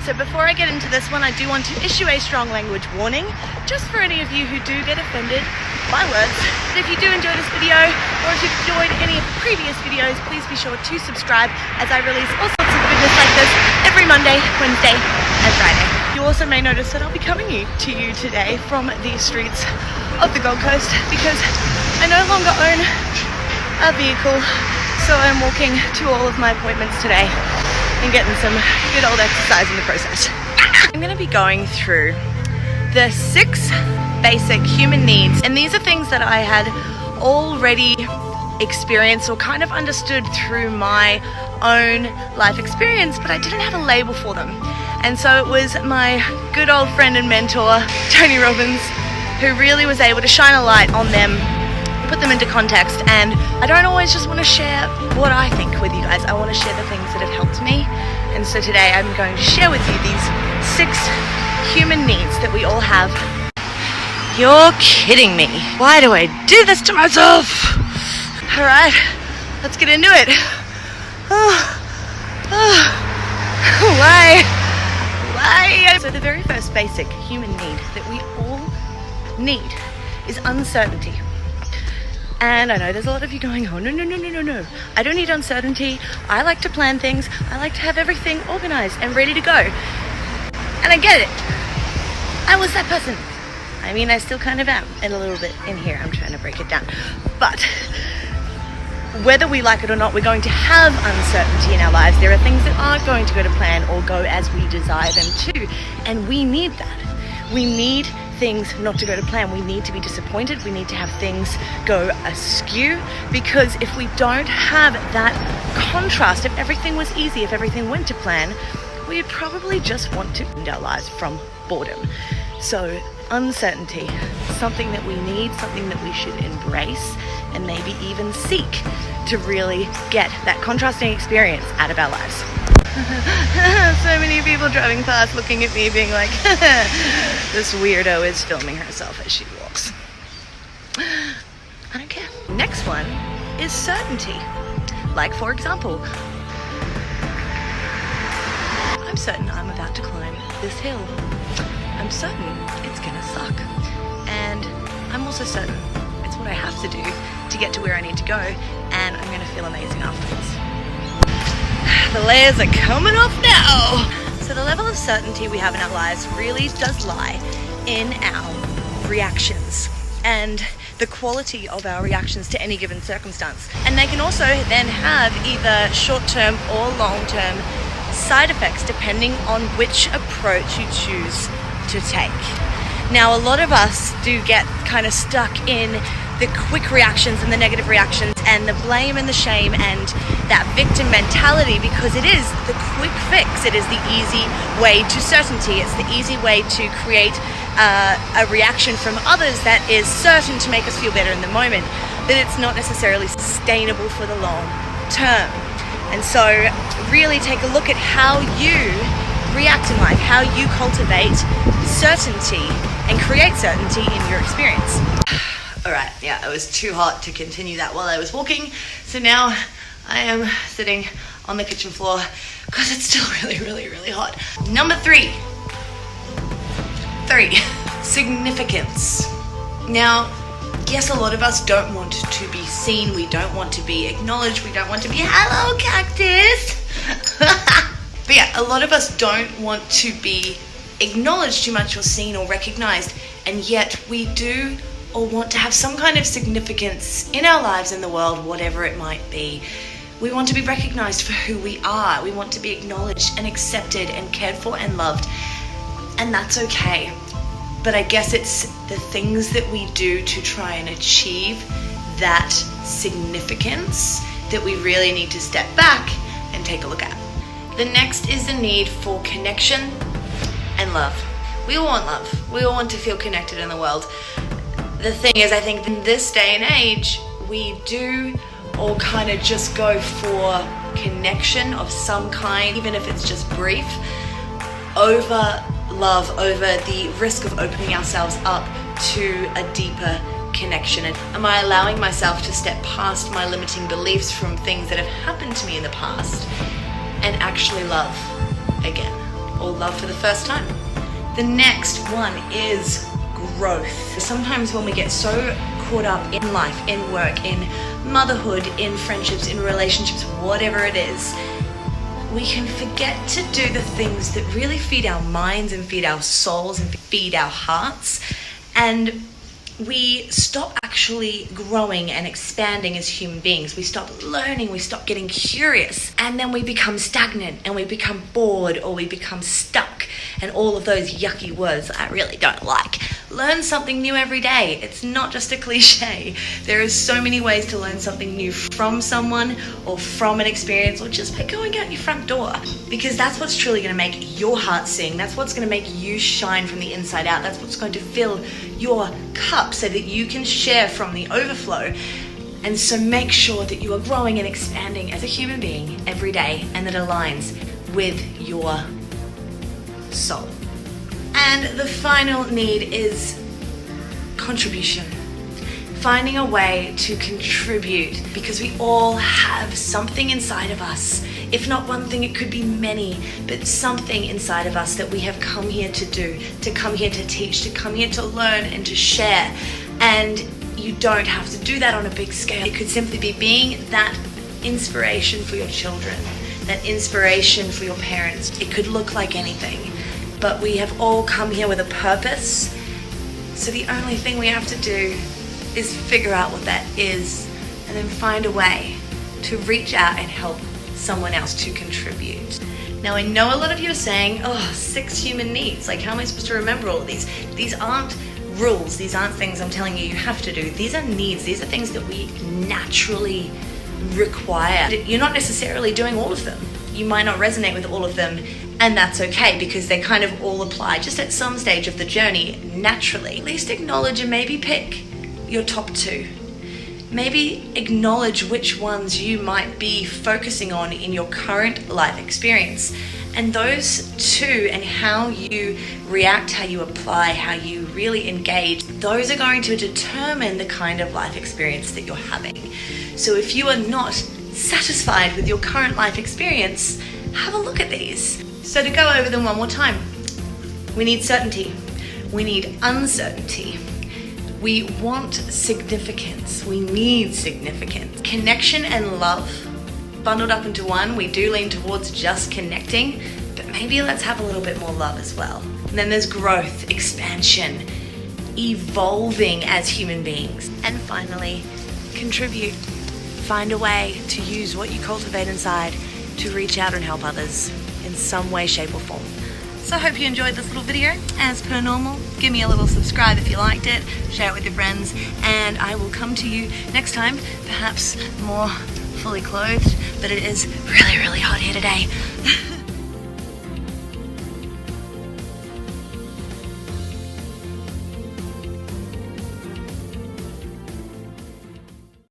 So before I get into this one, I do want to issue a strong language warning, just for any of you who do get offended by words. But if you do enjoy this video, or if you've enjoyed any of the previous videos, please be sure to subscribe, as I release all sorts of goodness like this every Monday, Wednesday, and Friday. You also may notice that I'll be coming to you today from the streets of the Gold Coast, because I no longer own a vehicle, so I'm walking to all of my appointments today and getting some good old exercise in the process. I'm going to be going through the 6 basic human needs, and these are things that I had already experienced or kind of understood through my own life experience, but I didn't have a label for them. And so it was my good old friend and mentor, Tony Robbins, who really was able to shine a light on them, put them into context. And I don't always just want to share what I think with you guys. I want to share the things that have helped me. And so today I'm going to share with you these 6 human needs that we all have. You're kidding me. Why do I do this to myself? All right, let's get into it. Why? So the very first basic human need that we all need is uncertainty. And I know there's a lot of you going, oh, no. I don't need uncertainty. I like to plan things. I like to have everything organized and ready to go. And I get it. I was that person. I mean, I still kind of am a little bit in here. I'm trying to break it down. But whether we like it or not, we're going to have uncertainty in our lives. There are things that aren't going to go to plan or go as we desire them to. And we need that. We need things not to go to plan. We need to be disappointed. We need to have things go askew, because if we don't have that contrast, if everything was easy, if everything went to plan, we'd probably just want to end our lives from boredom. So uncertainty, something that we need, something that we should embrace and maybe even seek to really get that contrasting experience out of our lives. So many people driving past looking at me being like, this weirdo is filming herself as she walks. I don't care. Next one is certainty. Like, for example, I'm certain I'm about to climb this hill. I'm certain it's gonna suck. And I'm also certain it's what I have to do to get to where I need to go, and I'm gonna feel amazing afterwards. The layers are coming off now. So the level of certainty we have in our lives really does lie in our reactions and the quality of our reactions to any given circumstance. And they can also then have either short-term or long-term side effects depending on which approach you choose to take. Now, a lot of us do get kind of stuck in the quick reactions and the negative reactions and the blame and the shame and that victim mentality, because it is the quick fix. It is the easy way to certainty. It's the easy way to create a reaction from others that is certain to make us feel better in the moment, but it's not necessarily sustainable for the long term. And so really take a look at how you react in life, how you cultivate certainty and create certainty in your experience. Alright, yeah, it was too hot to continue that while I was walking, so now I am sitting on the kitchen floor because it's still really hot. Number 3, significance. Now, yes, a lot of us don't want to be seen, we don't want to be acknowledged, we don't want to be, hello cactus. But yeah, a lot of us don't want to be acknowledged too much or seen or recognized, and yet we do or want to have some kind of significance in our lives, in the world, whatever it might be. We want to be recognized for who we are. We want to be acknowledged and accepted and cared for and loved. And that's okay. But I guess it's the things that we do to try and achieve that significance that we really need to step back and take a look at. The next is the need for connection and love. We all want love. We all want to feel connected in the world. The thing is, I think in this day and age, we do all kind of just go for connection of some kind, even if it's just brief, over love, over the risk of opening ourselves up to a deeper connection. And am I allowing myself to step past my limiting beliefs from things that have happened to me in the past and actually love again, or love for the first time. The next one is growth. Sometimes when we get so caught up in life, in work, in motherhood, in friendships, in relationships, whatever it is, we can forget to do the things that really feed our minds and feed our souls and feed our hearts. And we stop actually growing and expanding as human beings. We stop learning, we stop getting curious, and then we become stagnant and we become bored, or we become stuck, and all of those yucky words I really don't like. Learn something new every day. It's not just a cliche. There are so many ways to learn something new from someone or from an experience, or just by going out your front door, because that's what's truly going to make your heart sing. That's what's going to make you shine from the inside out. That's what's going to fill your cup so that you can share from the overflow. And so make sure that you are growing and expanding as a human being every day, and that aligns with your soul. And the final need is contribution. Finding a way to contribute, because we all have something inside of us. If not one thing, it could be many, but something inside of us that we have come here to do, to come here to teach, to come here to learn and to share. And you don't have to do that on a big scale. It could simply be being that inspiration for your children, that inspiration for your parents. It could look like anything. But we have all come here with a purpose. So the only thing we have to do is figure out what that is, and then find a way to reach out and help someone else to contribute. Now, I know a lot of you are saying, 6 human needs. Like, how am I supposed to remember all of these? These aren't rules. These aren't things I'm telling you have to do. These are needs. These are things that we naturally require. You're not necessarily doing all of them. You might not resonate with all of them, and that's okay, because they kind of all apply just at some stage of the journey naturally. At least acknowledge and maybe pick your top 2. Maybe acknowledge which ones you might be focusing on in your current life experience. And those 2, and how you react, how you apply, how you really engage, those are going to determine the kind of life experience that you're having. So if you are not satisfied with your current life experience, have a look at these. So to go over them one more time, we need certainty, we need uncertainty, we want significance, we need significance, connection and love bundled up into one. We do lean towards just connecting, but maybe let's have a little bit more love as well. And then there's growth, expansion, evolving as human beings, and finally, contribute. Find a way to use what you cultivate inside to reach out and help others in some way, shape or form. So I hope you enjoyed this little video. As per normal, give me a little subscribe if you liked it, share it with your friends, and I will come to you next time, perhaps more fully clothed, but it is really, really hot here today.